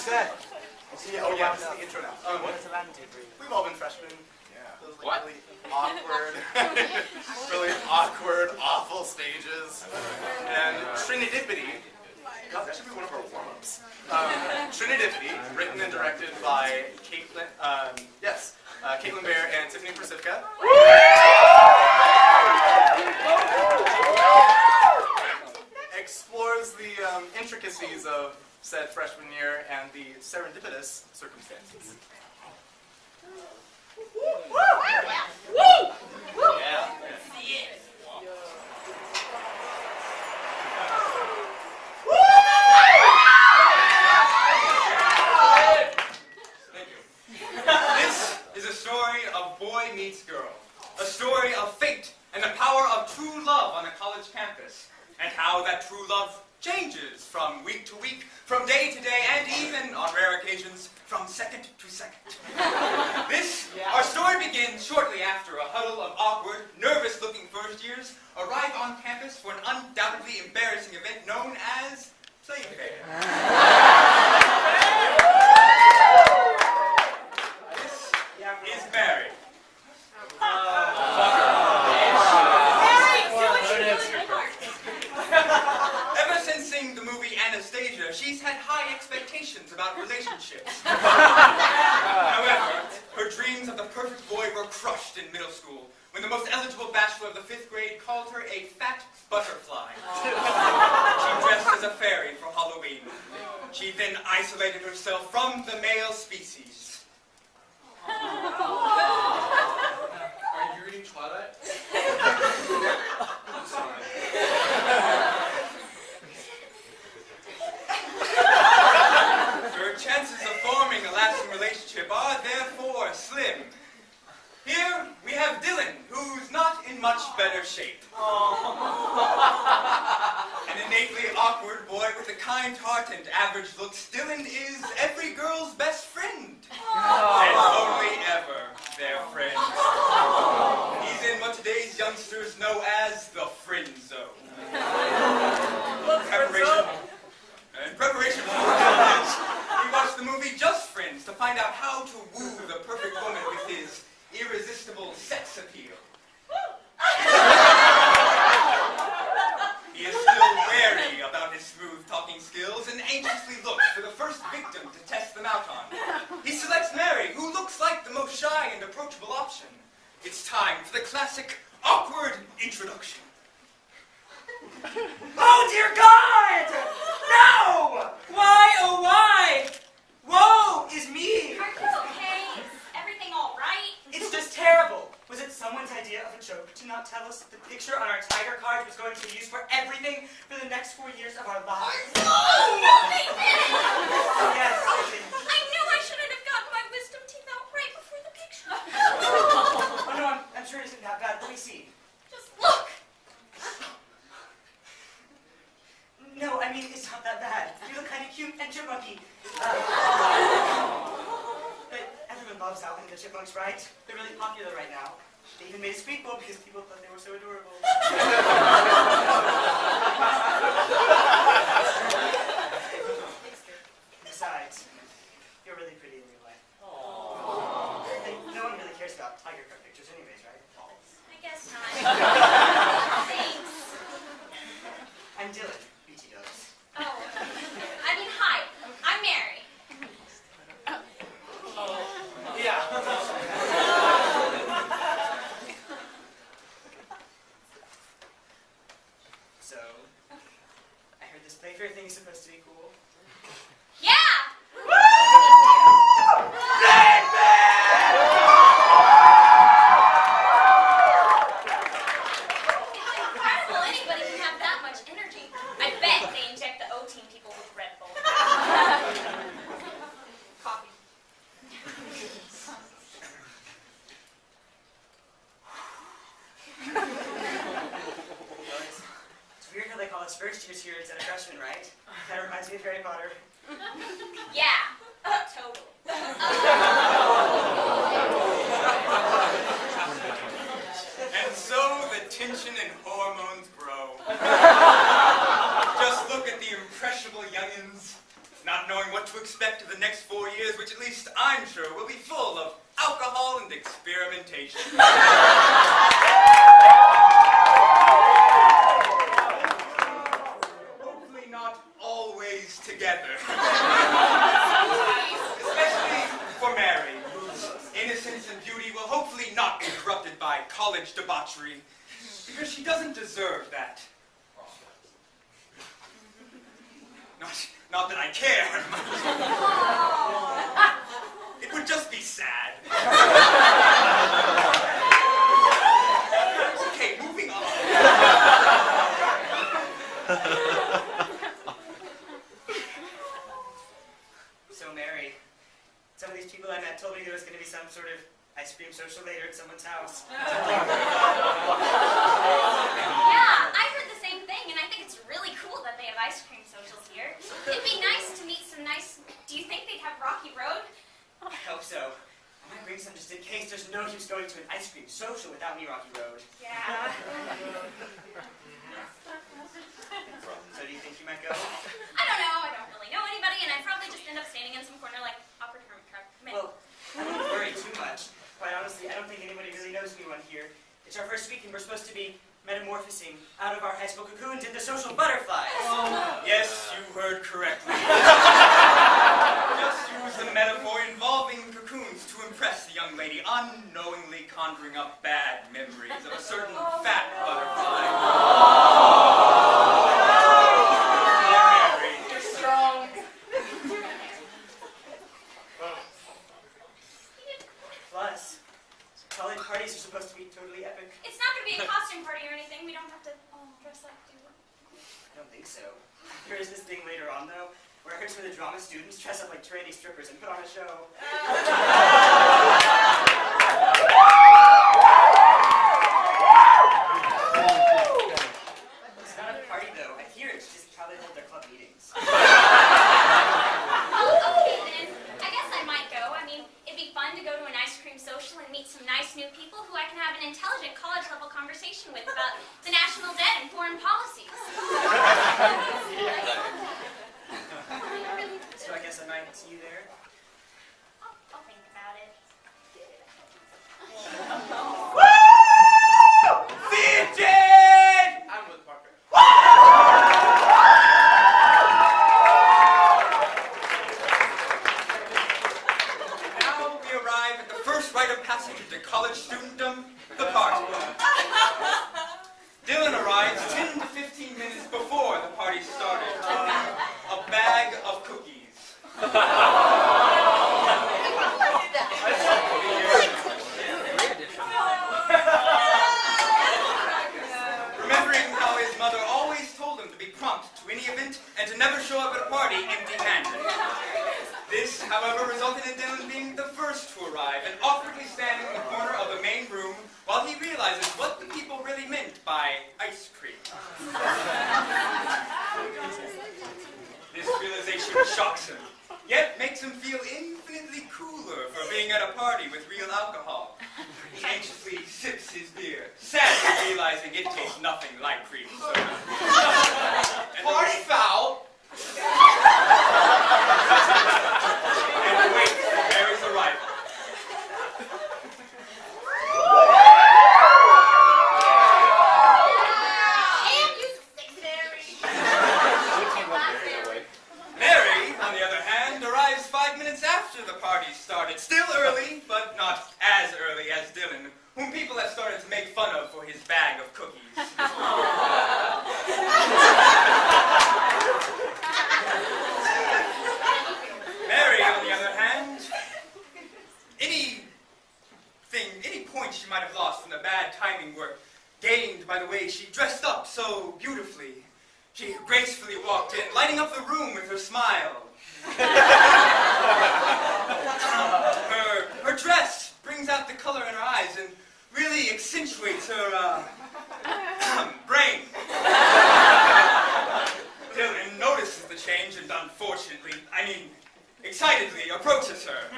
said. Oh yeah, this is the intro now. We've all been freshmen. Those like really awkward, really awkward, awful stages. And Trinidipity, God, that should be one of our warm-ups. Trinidipity, written and directed by Caitlin Bear and Tiffany Persivka. Explores the intricacies of said freshman year and the serendipitous circumstances. This is a story of boy meets girl, a story of fate and the power of true love on a college campus, and how that true love changes from week to week, from day to day, and even, on rare occasions, from second to second. Our story begins shortly after a huddle of awkward, nervous-looking first years arrive on campus for an undoubtedly embarrassing event known as Slave Fair. This is Mary. Ever since seeing the movie Anastasia, she's had high expectations about relationships. However, her dreams of the perfect boy were crushed in middle school when the most eligible bachelor of the 5th grade called her a fat butterfly. She dressed as a fairy for Halloween. She then isolated herself from the male species. Are you reading Twilight? I'm sorry. Her chances of forming a lasting relationship are therefore slim. Here we have Dylan, who's not in much better shape. An innately awkward boy with a kind heart and average looks, Dylan is every girl's best friend. And only ever their friend. He's in what today's youngsters know as the friend zone. In preparation for college, we watched the movie Just Friends to find out how to woo the perfect woman with his irresistible sex appeal. He is still wary about his smooth talking skills and anxiously looks for the first victim to test them out on. He selects Mary, who looks like the most shy and approachable option. It's time for the classic awkward introduction. Oh dear God! No! Why, oh why? Woe is me! Are you okay? Is everything all right? It's just terrible. Was it someone's idea of a joke to not tell us that the picture on our tiger card was going to be used for everything for the next 4 years of our lives? No, they didn't! Yes, Oh, they did. I knew I shouldn't have gotten my wisdom teeth out right before the picture. Oh no, I'm sure it isn't that bad. Let me see. Just look! No, I mean, it's not that bad. You look kind of cute and chipmunky. But everyone loves Alvin and the Chipmunks, right? They're really popular right now. They even made a squeakquel because people thought they were so adorable. Besides, you're really pretty in real life. And no one really cares about tiger card pictures anyways, right? I guess not. Thanks. I'm Dylan. BT does. Oh, I mean, hi. I'm Mary. Yeah. So, I heard this playfair thing is supposed to be cool. Yeah! Incredible anybody can have that much energy. I bet they inject the O-Team people with Red Bull. Coffee. It's weird how they call us first years here instead of freshmen, right? That reminds me of Harry Potter. Yeah, totally. And so the tension and hormones grow. Just look at the impressionable youngins, not knowing knowing what to expect of the next 4 years, which at least I'm sure will be full of alcohol and experimentation. Hopefully not always together. Especially for Mary, whose innocence and beauty will hopefully not be corrupted by college debauchery, because she doesn't deserve that. Not that I care. It would just be sad. Okay, moving on. So, Mary, some of these people I met told me there was going to be some sort of ice cream social later at someone's house. Yeah, I heard the same thing, and I think it's really cool that they have ice cream socials here. It'd be nice to meet some nice... Do you think they'd have Rocky Road? I hope so. I might bring some just in case. There's no use going to an ice cream social without me, Rocky Road. Yeah. So do you think you might go? I don't know. I don't really know anybody, and I'd probably just end up standing in some corner like awkward hermit crab. Well, I wouldn't worry too much. Quite honestly, I don't think anybody really knows anyone here. It's our first week, and we're supposed to be metamorphosing out of our high school cocoons into social butterflies. Yes, you heard correctly. Just use the metaphor involving cocoons to impress the young lady, unknowingly conjuring up bad memories of a certain fat butterfly. You're strong. Plus, college parties are supposed to be totally epic. It's not going to be a costume party or anything. We don't have to dress like do it. I don't think so. There is this thing later on, though, where I heard some of the drama students dress up like trendy strippers and put on a show. It's not a party, though. I hear it's just how they hold their club meetings. Okay, then. I guess I might go. I mean, it'd be fun to go to an ice cream social and meet some nice new people who I can have an intelligent college-level conversation with about the national debt and foreign policies. So I guess I might see you there. I'll think about it. Fidget! I'm with Parker. Now we arrive at the first rite of passage to college studentdom, the party. Dylan arrives 10 to 15 minutes before the party started. A bag of cookies. Remembering how his mother always told him to be prompt to any event and to never show up at a party empty-handed. This, however, resulted in Dylan being the first to arrive and awkwardly standing in the corner of the main room while he realizes what the people really meant by ice cream. This realization shocks him, yet makes him feel infinitely cooler for being at a party with real alcohol. He anxiously sips his beer, sadly realizing it tastes nothing like cream soda. Party foul! And waits for Mary's arrival. Mary, on the other hand, arrives 5 minutes after the party started. Still early, but not as early as Dylan, whom people have started to make fun of for his bag of cookies. Mary, on the other hand, any points she might have lost from the bad timing were gained by the way she dressed up so beautifully. She gracefully walked in, lighting up the room with her smile. Her dress brings out the color in her eyes and really accentuates her brain. Dylan notices the change and excitedly approaches her.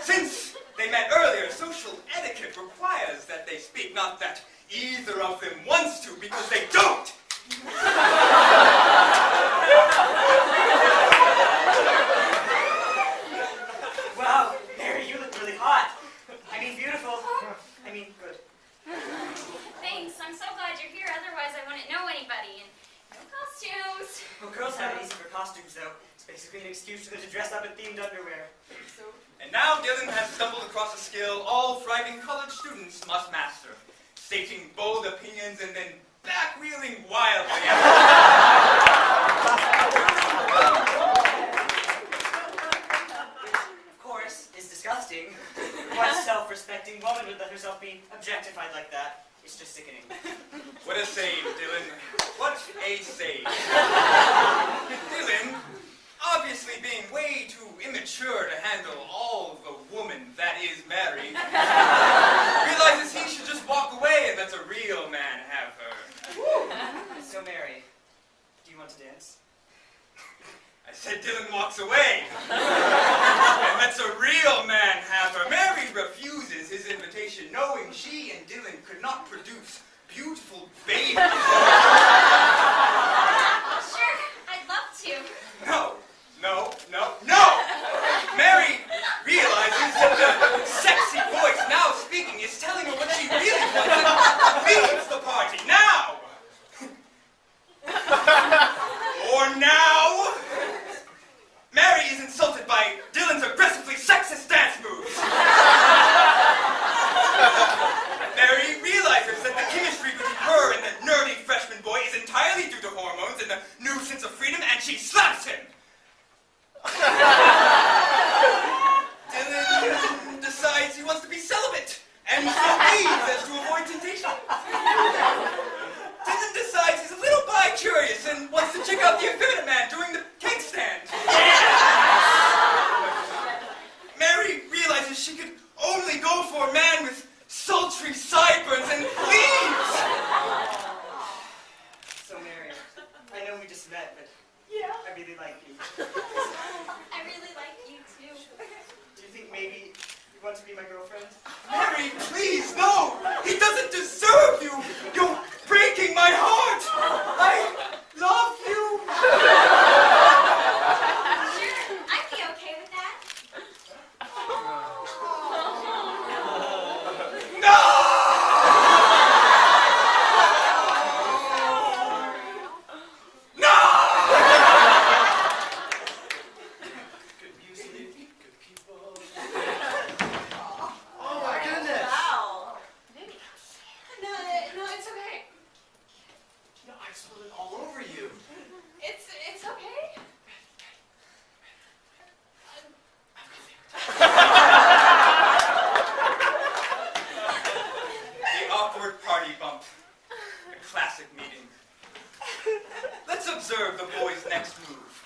Since they met earlier, social etiquette requires that they speak, not that either of them wants to, because they don't. be an excuse for them to dress up in themed underwear. And now Dylan has stumbled across a skill all thriving college students must master. Stating bold opinions and then back-wheeling wildly. Of course, is disgusting. What self-respecting woman would let herself be objectified like that? It's just sickening. What a save, Dylan. What a save. Dylan, obviously being way too immature to handle all the woman that is Mary, realizes he should just walk away and let a real man have her. So, Mary, do you want to dance? I said Dylan walks away and lets a real man have her. Mary refuses his invitation, knowing she and Dylan could not produce beautiful babies. Sure, I'd love to. No, no, no, no! Mary realizes that the sexy voice now speaking is telling her what she really wants and leaves the party now! Or now, Mary is insulted by Dylan's aggressively sexist dance moves. Mary realizes that the chemistry between her and the nerdy freshman boy is entirely due to hormones and the new sense of freedom, and she slaps him. Dylan decides he wants to be celibate, and so leaves as to avoid temptation. Dylan decides he's a little bi-curious and wants to check out the effeminate man doing the cake stand. Mary realizes she could only go for a man with sultry sideburns and leaves. So, Mary, I know we just met, but I really like you. I really like you too. Do you think maybe you want to be my girlfriend? Mary, please, no! He doesn't deserve you! You're breaking my heart! I love you! Sure, I'd be okay with that. No! No! Good music, good people. Oh my goodness! Wow. No, it's okay. No, I spilled it all over you. It's okay. The awkward party bump. A classic meeting. Let's observe the boy's next move.